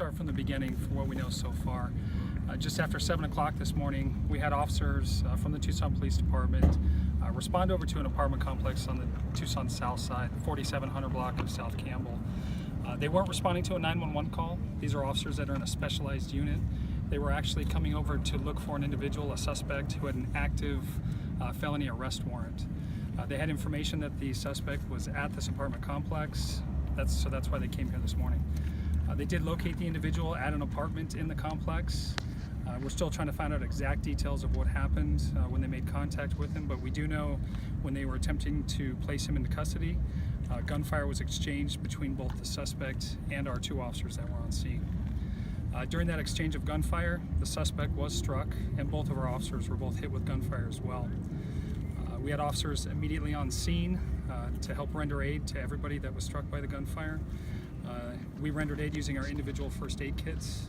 start from the beginning for what we know so far. Just after 7 o'clock this morning, we had officers from the Tucson Police Department respond over to an apartment complex on the Tucson south side, 4700 block of South Campbell. They weren't responding to a 911 call. These are officers that are in a specialized unit. They were actually coming over to look for an individual, a suspect, who had an active felony arrest warrant. They had information that the suspect was at this apartment complex, so that's why they came here this morning. They did locate the individual at an apartment in the complex. We're still trying to find out exact details of what happened when they made contact with him, but we do know when they were attempting to place him into custody, gunfire was exchanged between both the suspect and our two officers that were on scene. During that exchange of gunfire, the suspect was struck, and both of our officers were both hit with gunfire as well. We had officers immediately on scene to help render aid to everybody that was struck by the gunfire. We rendered aid using our individual first aid kits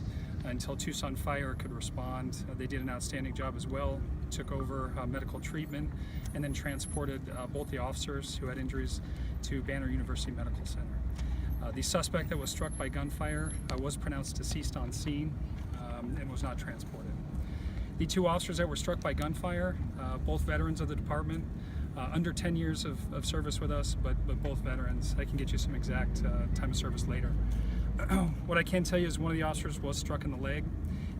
until Tucson Fire could respond. They did an outstanding job as well, took over medical treatment, and then transported both the officers who had injuries to Banner University Medical Center. The suspect that was struck by gunfire was pronounced deceased on scene and was not transported. The two officers that were struck by gunfire, both veterans of the department, under 10 years of service with us, but both veterans. I can get you some exact time of service later. What I can tell you is one of the officers was struck in the leg.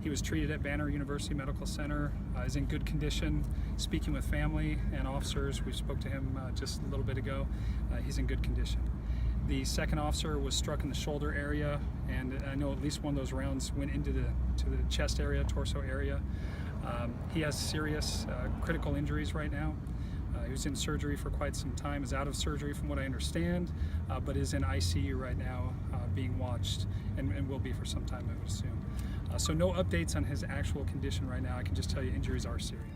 He was treated at Banner University Medical Center, is in good condition, speaking with family and officers. We spoke to him just a little bit ago. He's in good condition. The second officer was struck in the shoulder area, and I know at least one of those rounds went into the chest area, torso area. He has serious critical injuries right now. He was in surgery for quite some time, is out of surgery from what I understand, but is in ICU right now being watched and will be for some time, I would assume. So no updates on his actual condition right now. I can just tell you injuries are serious.